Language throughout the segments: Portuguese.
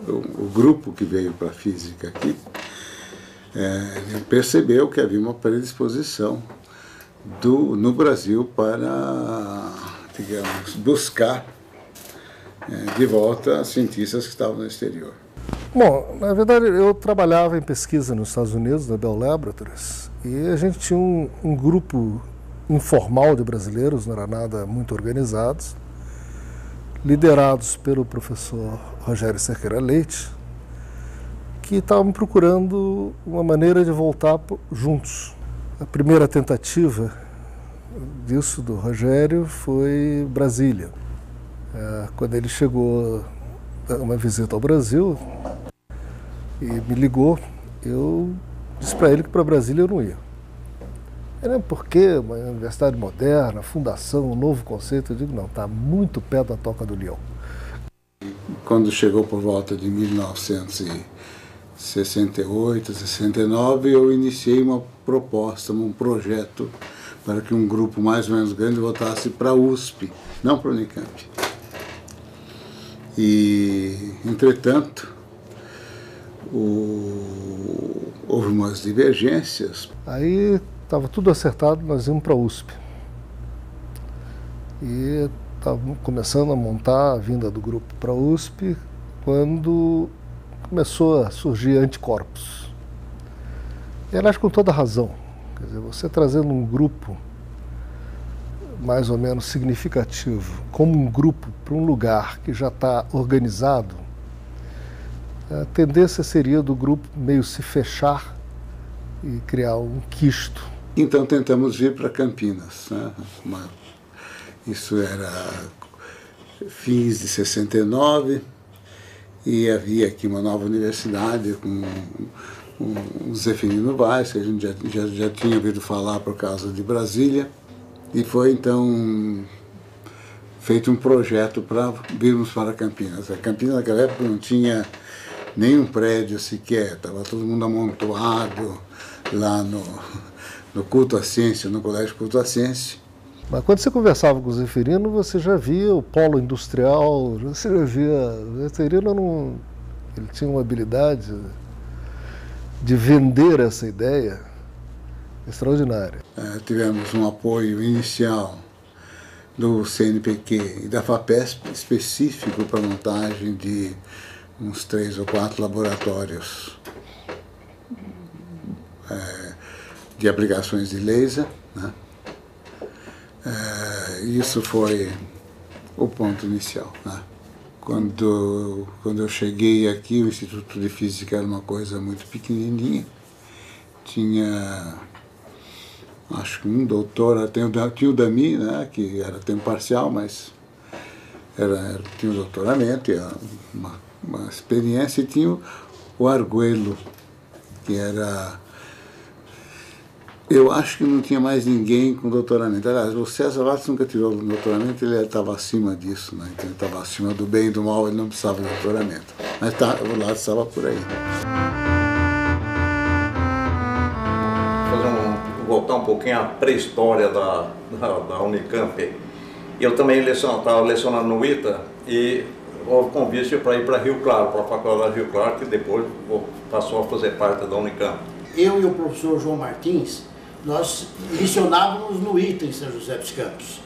o grupo que veio para a física aqui, percebeu que havia uma predisposição no Brasil para, digamos, buscar de volta cientistas que estavam no exterior. Bom, na verdade eu trabalhava em pesquisa nos Estados Unidos, na Bell Laboratories, e a gente tinha um grupo informal de brasileiros, não era nada muito organizados, liderados pelo professor Rogério Cerqueira Leite, que estavam procurando uma maneira de voltar juntos. A primeira tentativa disso do Rogério foi Brasília. Quando ele chegou a uma visita ao Brasil e me ligou, eu disse para ele que para Brasília eu não ia. Ele, por quê? Uma universidade moderna, fundação, um novo conceito. Eu digo, não, está muito perto da Toca do Leão. Quando chegou por volta de 1968, 69, eu iniciei uma proposta, um projeto para que um grupo mais ou menos grande voltasse para a USP, não para a Unicamp. E, entretanto, houve umas divergências. Aí estava tudo acertado, nós íamos para a USP. E estávamos começando a montar a vinda do grupo para a USP, quando começou a surgir anticorpos. E aliás, com toda razão. Quer dizer, você trazendo um grupo mais ou menos significativo, como um grupo para um lugar que já está organizado, a tendência seria do grupo meio se fechar e criar um quisto. Então tentamos vir para Campinas, né? Isso era fins de 69 e havia aqui uma nova universidade com o Zeferino Vaz, que a gente já tinha ouvido falar por causa de Brasília. E foi, então, feito um projeto para virmos para Campinas. A Campinas, naquela época, não tinha nenhum prédio sequer, estava todo mundo amontoado lá no Culto à Ciência, no Colégio Culto à Ciência. Mas quando você conversava com o Zeferino, você já via o polo industrial, você já via... O Zeferino ele tinha uma habilidade de vender essa ideia extraordinária. Tivemos um apoio inicial do CNPq e da FAPESP específico para a montagem de uns 3 ou 4 laboratórios de aplicações de laser, né? Isso foi o ponto inicial, né? Quando eu cheguei aqui, o Instituto de Física era uma coisa muito pequenininha. Tinha, acho que um doutor, tinha o Dami, né, que era tempo parcial, mas tinha um doutoramento, e uma experiência, e tinha o Arguello, que era... Eu acho que não tinha mais ninguém com doutoramento. Aliás, o César Lattes nunca tirou o doutoramento, ele estava acima disso, né? Então, ele estava acima do bem e do mal, ele não precisava de doutoramento. Mas o Lattes estava por aí. Voltar um pouquinho à pré-história da Unicamp. Eu também estava lecionando no ITA e houve convite para ir para Rio Claro, para a Faculdade de Rio Claro, que depois passou a fazer parte da Unicamp. Eu e o professor João Martins, nós lecionávamos no ITA em São José dos Campos.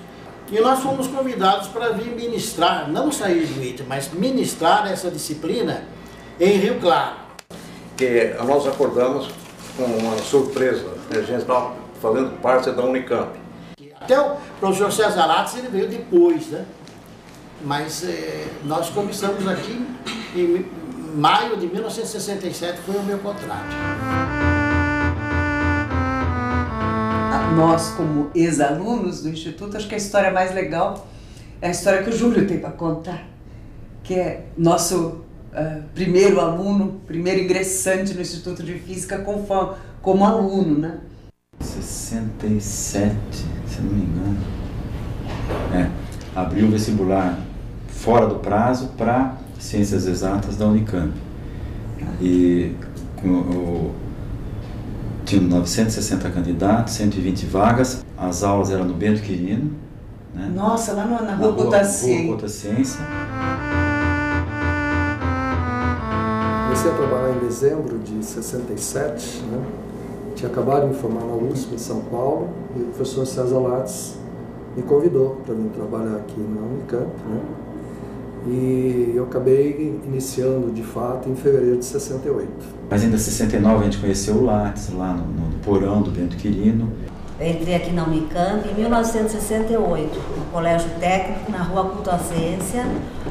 E nós fomos convidados para vir ministrar, não sair do ITA, mas ministrar essa disciplina em Rio Claro. Que nós acordamos com uma surpresa, a gente estava fazendo parte da Unicamp. Até o professor César Lattes, ele veio depois, né? Mas nós começamos aqui em maio de 1967, foi o meu contrato. Nós, como ex-alunos do Instituto, acho que a história mais legal é a história que o Júlio tem para contar, que é nosso primeiro aluno, primeiro ingressante no Instituto de Física como aluno, né? 67, se não me engano. Abriu um vestibular fora do prazo para Ciências Exatas da Unicamp. E tinha 960 candidatos, 120 vagas. As aulas eram no Bento Quirino, né? Nossa, lá na Rua Culto à Ciência. comecei a trabalhar em dezembro de 67, né? Tinha acabado de me formar na USP, em São Paulo, e o professor César Lattes me convidou para vir trabalhar aqui na Unicamp, né? E eu acabei iniciando, de fato, em fevereiro de 68. Mas ainda em 69 a gente conheceu o Lattes, lá no porão do Bento Quirino. Eu entrei aqui na Unicamp em 1968, no Colégio Técnico, na Rua Culto à Ciência.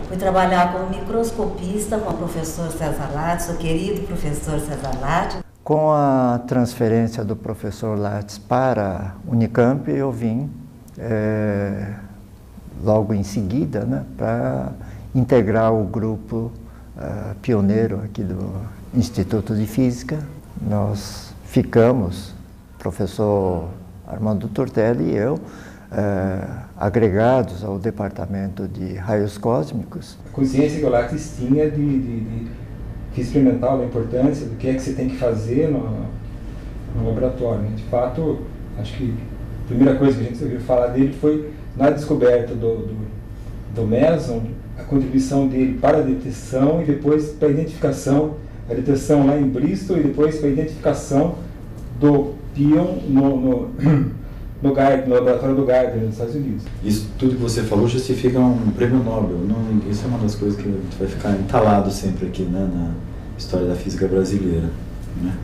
Fui trabalhar como microscopista com o professor César Lattes, o querido professor César Lattes. Com a transferência do professor Lattes para a Unicamp, eu vim logo em seguida, né, para integrar o grupo pioneiro aqui do Instituto de Física. Nós ficamos, professor Armando Tortelli e eu, agregados ao departamento de raios cósmicos. A consciência que o Lattes tinha de física experimental, da importância do que é que você tem que fazer no laboratório. De fato, acho que a primeira coisa que a gente ouviu falar dele foi na descoberta do meson, a contribuição dele para a detecção e depois para a identificação, a detecção lá em Bristol e depois para a identificação do pion no laboratório do Gardner, nos Estados Unidos. Isso tudo que você falou justifica um prêmio Nobel. Isso é uma das coisas que vai ficar entalado sempre aqui, né, na história da física brasileira, né?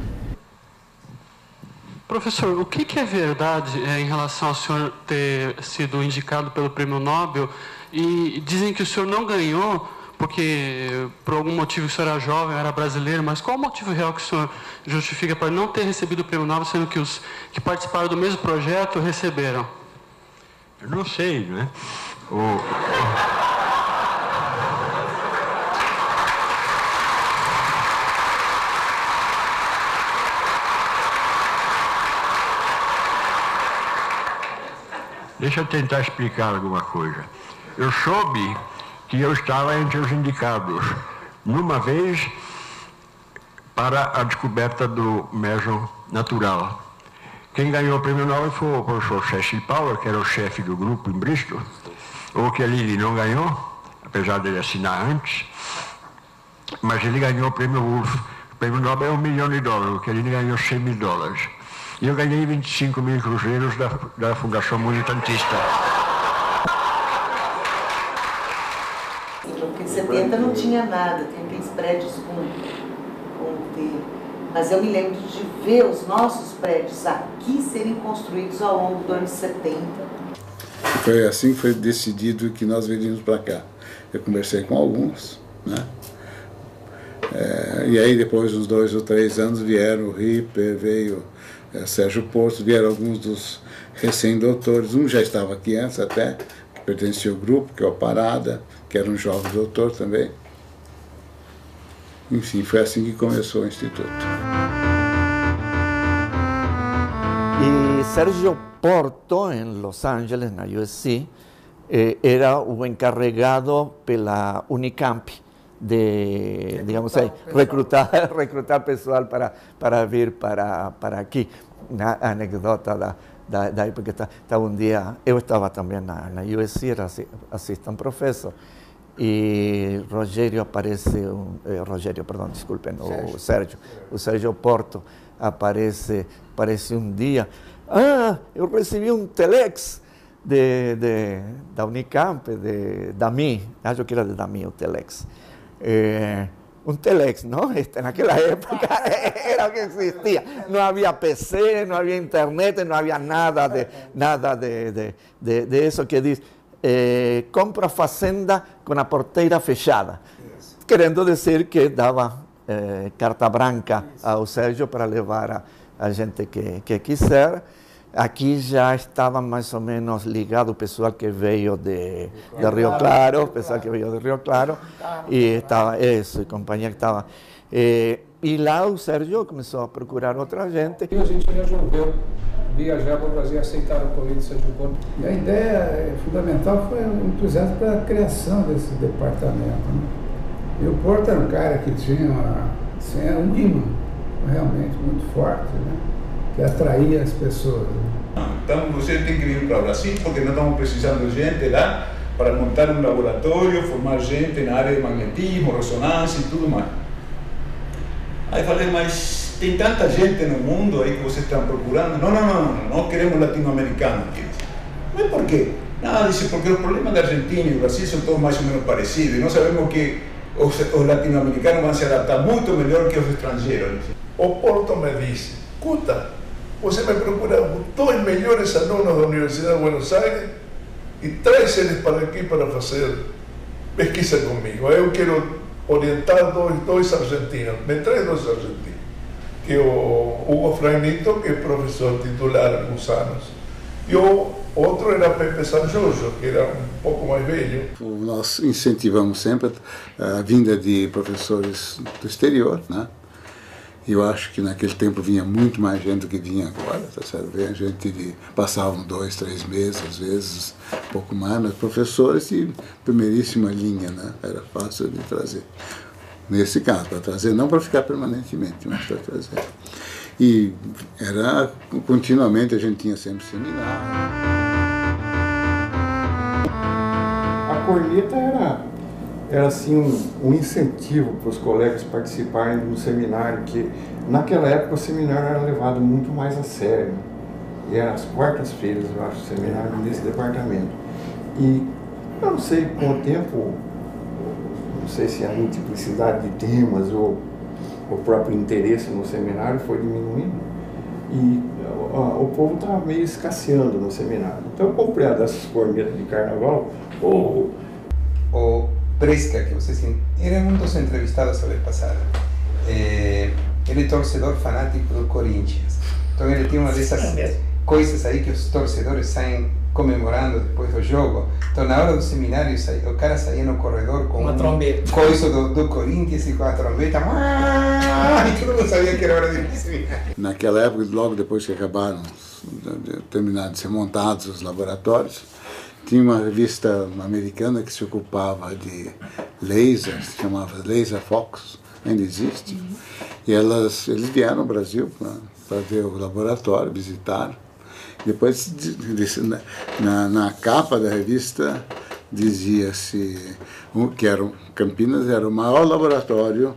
Professor, o que é verdade em relação ao senhor ter sido indicado pelo prêmio Nobel e dizem que o senhor não ganhou porque por algum motivo o senhor era jovem, era brasileiro, mas qual o motivo real que o senhor justifica para não ter recebido o prêmio Nobel, sendo que os que participaram do mesmo projeto receberam? Eu não sei, né? Deixa eu tentar explicar alguma coisa. Eu soube que eu estava entre os indicados, numa vez, para a descoberta do meson natural. Quem ganhou o prêmio Nobel foi o professor Cecil Power, que era o chefe do grupo em Bristol. O Chiellini não ganhou, apesar dele assinar antes, mas ele ganhou o prêmio Wolf. O prêmio Nobel é $1 milhão, o Chiellini ganhou $100 mil. E eu ganhei 25 mil cruzeiros da Fundação Militantista. Porque em 70 não tinha nada, tem aqueles prédios com mas eu me lembro de ver os nossos prédios aqui serem construídos ao longo dos anos 70. Foi assim que foi decidido que nós viríamos para cá. Eu conversei com alguns, né? E aí depois, uns 2 ou 3 anos, vieram o Ripper, veio Sérgio Porto, vieram alguns dos recém-doutores. Um já estava aqui antes até, que pertencia ao grupo, que é o Parada, que era um jovem doutor também. Enfim, foi assim que começou o Instituto. E Sérgio Porto, em Los Angeles, na USC, era o encarregado pela Unicamp de, digamos aí, recrutar pessoal para vir para aqui. Uma anedota da época, estava um dia, eu estava também na USC, era assistant professor, e Rogério aparece, o Sérgio Porto aparece um dia, eu recebi um telex da Unicamp, da MI, acho que era da MI o telex. Un telex, ¿no? Naquela época era o que existia. Não havia PC, não havia internet, não havia nada de isso que diz compra fazenda com a porteira fechada. Querendo dizer que dava carta branca ao Sérgio para levar a gente que quiser. Aqui já estava mais ou menos ligado o pessoal que veio de Rio Claro, e estava isso, a companhia que estava. E lá o Sérgio começou a procurar outra gente. E a gente resolveu viajar para o Brasil e aceitar o convite do Sérgio Porto. E a ideia fundamental foi o entusiasmo para a criação desse departamento, né? E o Porto era um cara que tinha um imã realmente muito forte, né? Que atraía as pessoas. Então você tem que vir para o Brasil porque nós estamos precisando de gente lá para montar um laboratório, formar gente na área de magnetismo, ressonância e tudo mais. Aí eu falei, mas tem tanta gente no mundo aí que vocês estão procurando. Não queremos latino-americanos. Mas por quê? Não, disse, porque os problemas da Argentina e do Brasil são todos mais ou menos parecidos. E nós sabemos que os latino-americanos vão se adaptar muito melhor que os estrangeiros. O Porto me disse, escuta, você me procura os 2 melhores alunos da Universidade de Buenos Aires e traz eles para aqui para fazer pesquisa comigo. Eu quero orientar dois argentinos, me traz 2 argentinos, que o Hugo Fragnito, que é professor titular há alguns anos, e o outro era Pepe San Giorgio, que era um pouco mais velho. Nós incentivamos sempre a vinda de professores do exterior, né? Eu acho que naquele tempo vinha muito mais gente do que vinha agora, tá certo? Vinha gente de passavam 2, 3 meses, às vezes um pouco mais, mas professores de primeiríssima linha, né? Era fácil de trazer. Nesse caso, para trazer, não para ficar permanentemente, mas para trazer. E era continuamente, a gente tinha sempre seminário. A corneta era assim um incentivo para os colegas participarem do seminário, que naquela época o seminário era levado muito mais a sério. E era às quartas-feiras, eu acho, o seminário nesse departamento. E eu não sei, com o tempo, não sei se a multiplicidade de temas ou o próprio interesse no seminário foi diminuindo e o povo estava meio escasseando no seminário. Então eu comprei a dessas cornetas de carnaval. O Bresca, que vocês era um dos entrevistados a vez passada. Ele é torcedor fanático do Corinthians. Então ele tem uma dessas coisas aí que os torcedores saem comemorando depois do jogo. Então na hora do seminário o cara saía no corredor com uma trombeta, coisa do Corinthians e com a trombeta, e todo mundo sabia que era hora de ir seminário. Naquela época, logo depois que acabaram, terminaram de ser montados os laboratórios, tinha uma revista americana que se ocupava de lasers, se chamava Laser Fox, ainda existe, e eles vieram ao Brasil para ver o laboratório, visitaram. Depois, na capa da revista, dizia-se que Campinas era o maior laboratório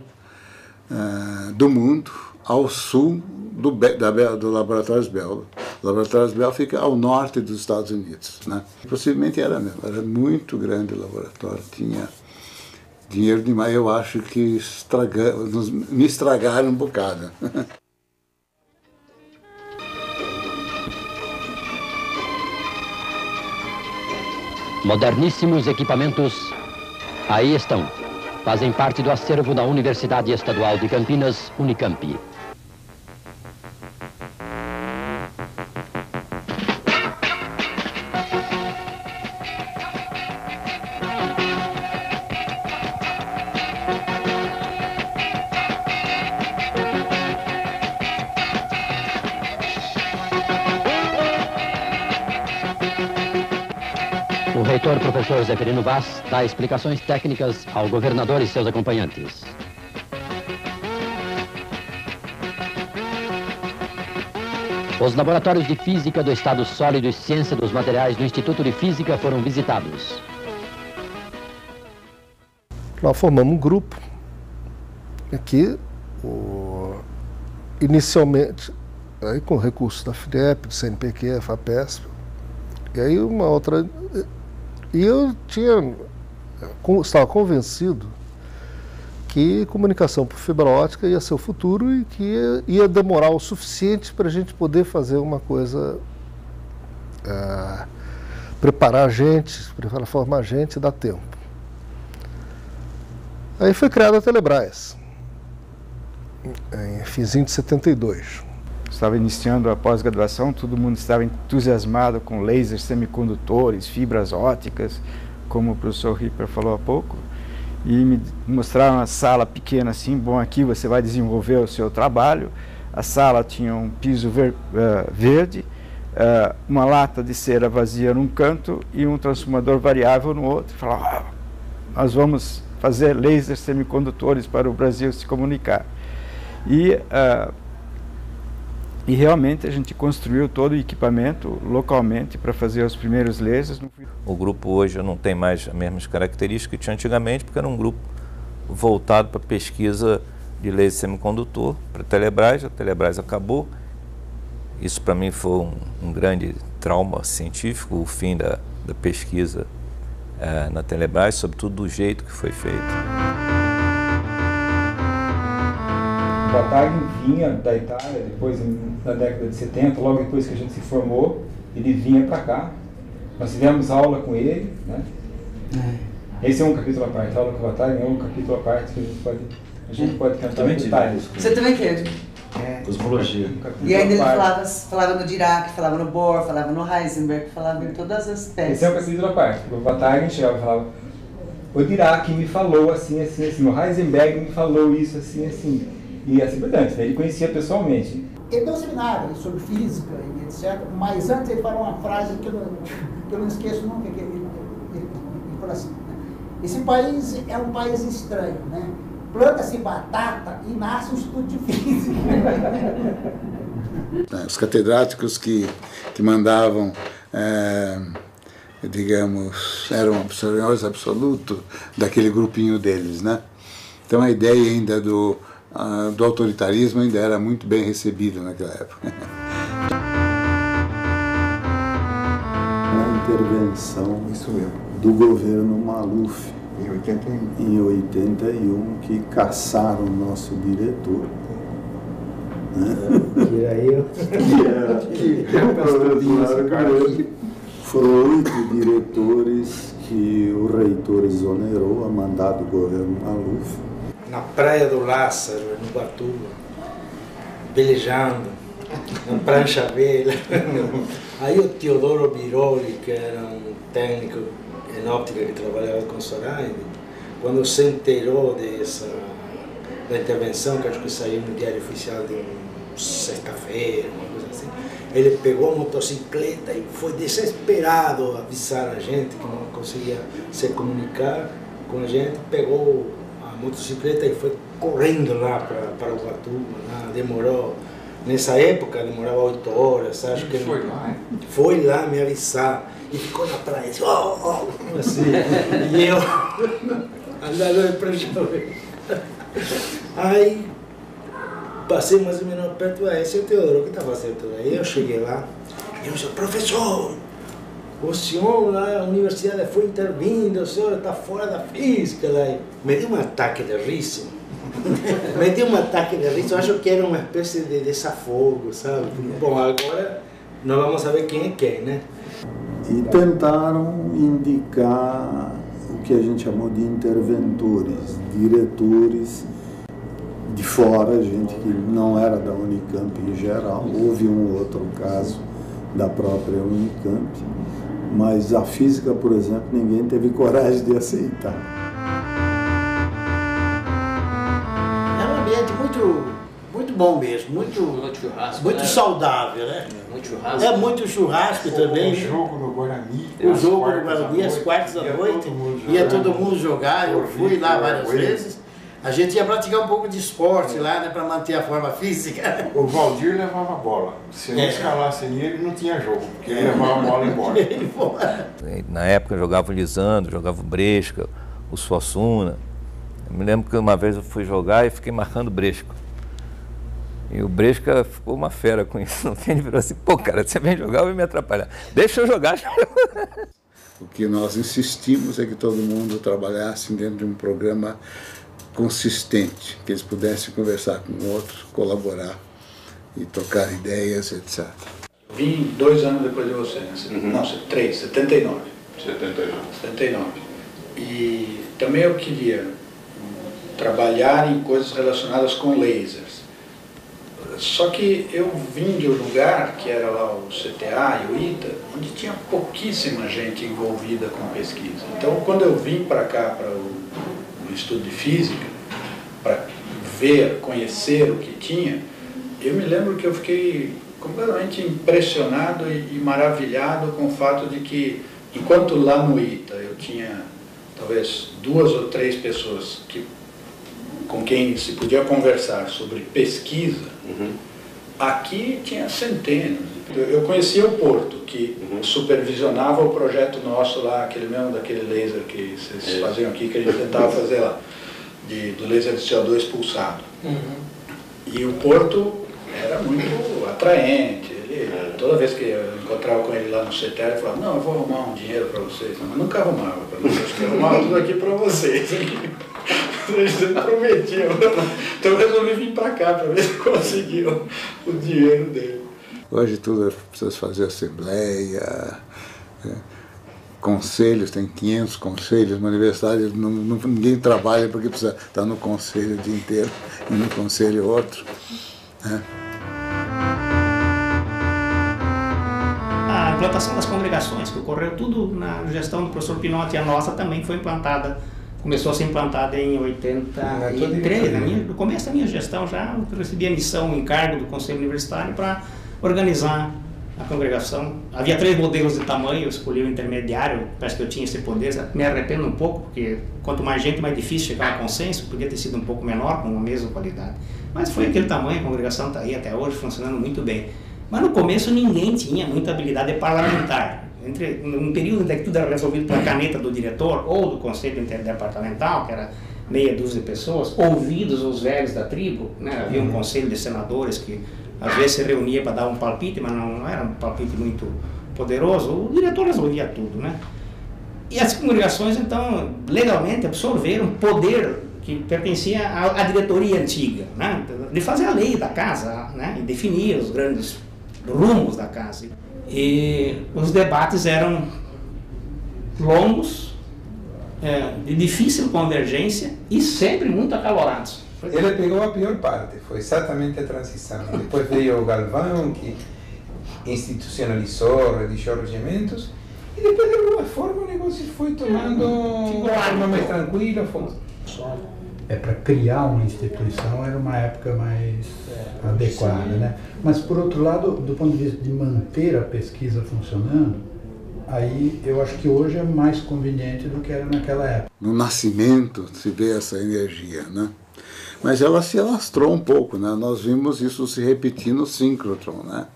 do mundo ao sul do Laboratórios Bell. O Laboratórios Bell fica ao norte dos Estados Unidos, né? Possivelmente era mesmo, era muito grande o laboratório, tinha dinheiro demais, eu acho que me estragaram um bocado. Moderníssimos equipamentos aí estão. Fazem parte do acervo da Universidade Estadual de Campinas, Unicamp. O reitor, professor Zeferino Vaz, dá explicações técnicas ao governador e seus acompanhantes. Os laboratórios de Física do Estado Sólido e Ciência dos Materiais do Instituto de Física foram visitados. Nós formamos um grupo que, inicialmente, aí com recursos da FINEP, do CNPq, FAPESP, e aí uma outra... E eu estava convencido que comunicação por fibra ótica ia ser o futuro e que ia demorar o suficiente para a gente poder fazer uma coisa, preparar a gente, formar a gente, dar tempo. Aí foi criada a Telebrás, em finzinho de 72. Estava iniciando a pós-graduação, todo mundo estava entusiasmado com lasers semicondutores, fibras óticas, como o professor Ripper falou há pouco, e me mostraram uma sala pequena assim, bom, aqui você vai desenvolver o seu trabalho. A sala tinha um piso verde, uma lata de cera vazia num canto e um transformador variável no outro. Falaram, nós vamos fazer lasers semicondutores para o Brasil se comunicar. E realmente a gente construiu todo o equipamento localmente para fazer os primeiros lasers. O grupo hoje não tem mais as mesmas características que tinha antigamente, porque era um grupo voltado para pesquisa de laser semicondutor para a Telebrás acabou. Isso para mim foi um grande trauma científico, o fim da pesquisa na Telebrás, sobretudo do jeito que foi feito. O Bataglia vinha da Itália, depois na década de 70, logo depois que a gente se formou, ele vinha para cá. Nós tivemos aula com ele, né? Esse é um capítulo à parte, a aula com o Bataglia é um capítulo à parte que a gente pode cantar em detalhes. Você também teve? Cosmologia. E ainda ele falava no Dirac, falava no Bohr, falava no Heisenberg, falava em todas as peças. Esse é um capítulo à parte. O Bataglia chegava e falava: o Dirac me falou assim, assim, assim, o Heisenberg me falou isso, assim, assim. E assim por diante, ele conhecia pessoalmente. Ele deu um seminário sobre física e etc., mas antes ele falou uma frase que eu não esqueço nunca, que ele falou assim: esse país é um país estranho, né? Planta-se batata e nasce um estudo de física. Os catedráticos que mandavam, digamos, eram senhores absolutos daquele grupinho deles, né? Então a ideia ainda do autoritarismo ainda era muito bem recebida naquela época. Uma intervenção do governo Maluf em 81 que caçaram o nosso diretor, né? Que era eu. Foram 8 diretores que o reitor exonerou a mandado do governo Maluf. Na Praia do Lázaro, no Ubatuba, velejando, na prancha velha. Aí o Teodoro Biroli, que era um técnico em óptica que trabalhava com Soraide, quando se inteirou da intervenção, que acho que saiu no Diário Oficial de sexta-feira, uma coisa assim, ele pegou a motocicleta e foi desesperado avisar a gente que não conseguia se comunicar com a gente, pegou a motocicleta e foi correndo lá para o Ubatuba, demorou, nessa época demorava 8 horas, acho que foi lá me avisar e ficou na praia, assim, e eu andando de prancha. Aí passei mais ou menos perto, esse é o Teodoro, o que está fazendo aí? Eu cheguei lá e eu disse: professor, o senhor lá, a universidade foi intervindo, o senhor está fora da física. Lá. Me deu um ataque de riso. Eu acho que era uma espécie de desafogo, sabe? Bom, agora nós vamos saber quem é quem, né? E tentaram indicar o que a gente chamou de interventores, diretores de fora, gente que não era da Unicamp em geral. Houve um outro caso da própria Unicamp, mas a física, por exemplo, ninguém teve coragem de aceitar. É um ambiente muito bom mesmo, muito churrasco, muito né? Saudável, né? Muito churrasco. É muito churrasco também. O jogo no Guarani. O jogo no Guarani, às quartas da noite, ia todo mundo jogar, eu fui lá várias vezes. A gente ia praticar um pouco de esporte lá, né, para manter a forma física. O Valdir levava a bola. Se não escalasse ele, não tinha jogo, porque ele levava a bola embora. Na época eu jogava o Lisandro, jogava o Bresca, o Suassuna. Eu me lembro que uma vez eu fui jogar e fiquei marcando o Bresca. E o Bresca ficou uma fera com isso. Ele virou assim: pô, cara, você vem jogar, vai me atrapalhar. Deixa eu jogar. O que nós insistimos é que todo mundo trabalhasse dentro de um programa consistente, que eles pudessem conversar com o outro, colaborar e trocar ideias, etc. Vim 2 anos depois de você, né? Não, 79. 79. E também eu queria trabalhar em coisas relacionadas com lasers. Só que eu vim de um lugar, que era lá o CTA e o ITA, onde tinha pouquíssima gente envolvida com pesquisa. Então, quando eu vim para cá, para o estudo de física, para ver, conhecer o que tinha, eu me lembro que eu fiquei completamente impressionado e maravilhado com o fato de que, enquanto lá no ITA eu tinha talvez 2 ou 3 pessoas com quem se podia conversar sobre pesquisa, aqui tinha centenas. Eu conhecia o Porto, que supervisionava o projeto nosso lá, aquele mesmo daquele laser que vocês faziam aqui, que a gente tentava fazer lá. do laser de CO2 expulsado. E o Porto era muito atraente. Toda vez que eu encontrava com ele lá no CETER, ele falava, não, eu vou arrumar um dinheiro para vocês. Não, mas nunca arrumava para vocês, acho que eu arrumava tudo aqui para vocês. Eles prometiam. Então eu resolvi vir para cá para ver se conseguiam o dinheiro dele. Hoje tudo é preciso fazer assembleia, conselhos, tem 500 conselhos, uma universidade ninguém trabalha porque precisa estar no conselho o dia inteiro e no conselho outro. A implantação das congregações, que ocorreu tudo na gestão do professor Pinotti, a nossa também foi implantada, começou a ser implantada em 83, no começo da minha gestão já, eu recebi a missão, o encargo do Conselho Universitário para organizar a congregação. Havia 3 modelos de tamanho, eu escolhi o intermediário, parece que eu tinha esse poder, me arrependo um pouco, porque quanto mais gente, mais difícil chegar a consenso, podia ter sido um pouco menor, com a mesma qualidade. Mas foi aquele tamanho, a congregação está aí até hoje, funcionando muito bem. Mas no começo ninguém tinha muita habilidade parlamentar. Entre um período em que tudo era resolvido pela caneta do diretor ou do conselho interdepartamental, que era meia dúzia de pessoas, ouvidos os velhos da tribo, né? Havia um conselho de senadores que às vezes se reunia para dar um palpite, mas não era um palpite muito poderoso, o diretor resolvia tudo, né? E as congregações, então, legalmente absorveram poder que pertencia à diretoria antiga, né? De fazer a lei da casa, né? E definir os grandes rumos da casa. E os debates eram longos, de difícil convergência e sempre muito acalorados. Ele pegou a pior parte, foi exatamente a transição. Depois veio o Galvão, que institucionalizou, redigiu regimentos, e depois, de alguma forma, o negócio foi tomando uma forma mais tranquila. Para criar uma instituição era uma época mais adequada, né? Mas, por outro lado, do ponto de vista de manter a pesquisa funcionando, aí eu acho que hoje é mais conveniente do que era naquela época. No nascimento se vê essa energia, né? Mas ela se alastrou um pouco, né? Nós vimos isso se repetir no síncrotron, né?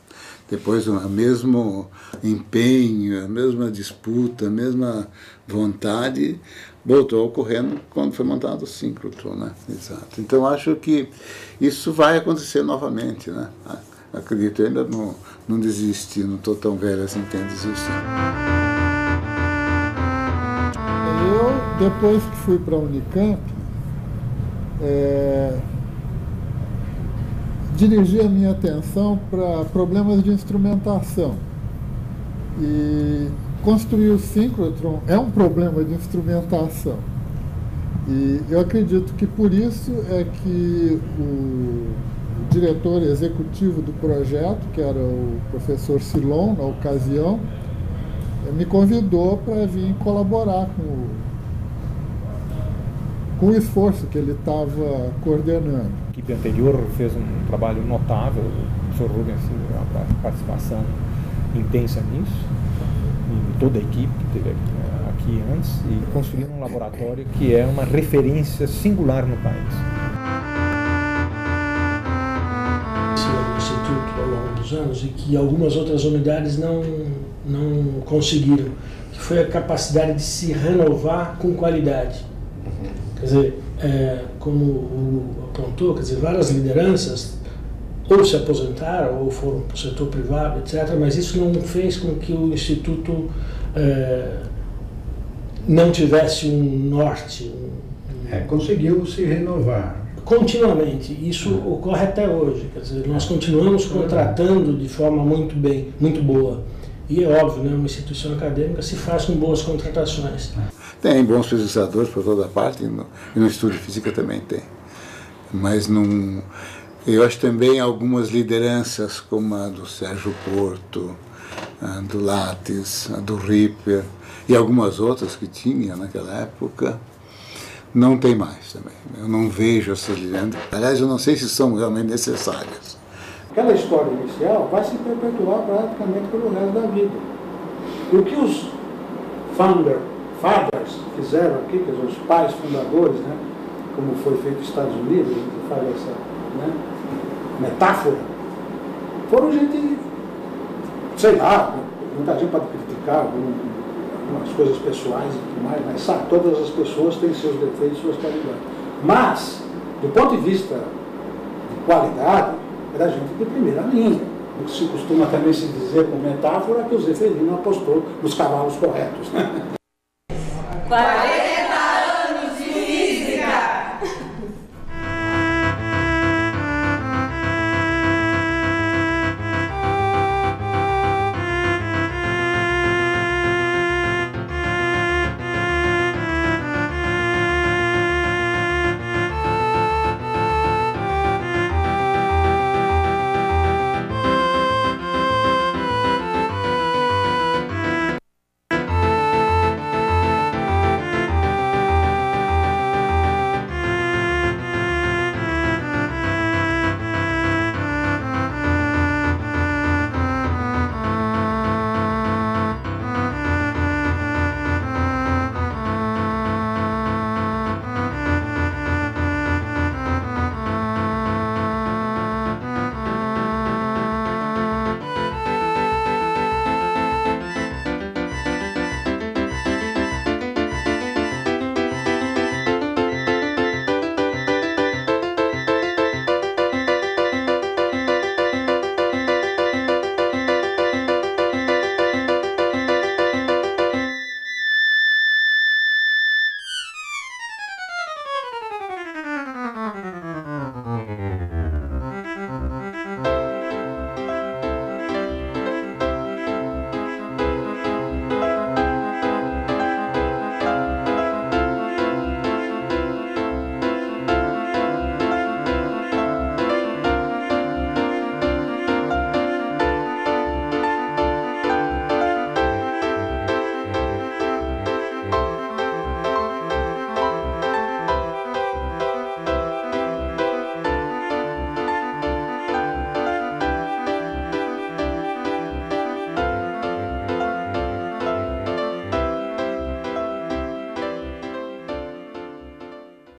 Depois o mesmo empenho, a mesma disputa, a mesma vontade voltou ocorrendo quando foi montado o síncrotron, né? Exato. Então acho que isso vai acontecer novamente, né? Acredito, eu ainda não desisti, não estou tão velho assim que tenho desistido. Eu, depois que fui para a Unicamp, dirigi a minha atenção para problemas de instrumentação. E construir o síncrotron é um problema de instrumentação. E eu acredito que por isso é que o diretor executivo do projeto, que era o professor Silon, na ocasião, me convidou para vir colaborar com o esforço que ele estava coordenando. A equipe anterior fez um trabalho notável, o Sr. Rubens teve uma participação intensa nisso, e toda a equipe que teve aqui antes, e construíram um laboratório que é uma referência singular no país. O Instituto ao longo dos anos, e que algumas outras unidades não conseguiram, que foi a capacidade de se renovar com qualidade. Quer dizer, como o apontou, quer dizer, várias lideranças ou se aposentaram ou foram para o setor privado, etc., mas isso não fez com que o Instituto não tivesse um norte. Conseguiu se renovar. Continuamente. Isso ocorre até hoje. Quer dizer, nós continuamos contratando de forma muito boa. E é óbvio, né, uma instituição acadêmica se faz com boas contratações. Tem bons pesquisadores por toda parte, e no Instituto de Física também tem. Mas eu acho também algumas lideranças, como a do Sérgio Porto, a do Lattes, a do Ripper, e algumas outras que tinha naquela época, não tem mais também. Eu não vejo essas lideranças. Aliás, eu não sei se são realmente necessárias. Aquela história inicial vai se perpetuar praticamente pelo resto da vida. E o que os fathers fizeram aqui, quer dizer, os pais fundadores, né, como foi feito nos Estados Unidos, a gente faz essa, né, metáfora, foram gente, sei lá, muita gente pode criticar algumas coisas pessoais e tudo mais, mas sabe, todas as pessoas têm seus defeitos e suas qualidades. Mas, do ponto de vista de qualidade, era gente de primeira linha. O que se costuma também se dizer com metáfora que o Zeferino apostou nos cavalos corretos. 40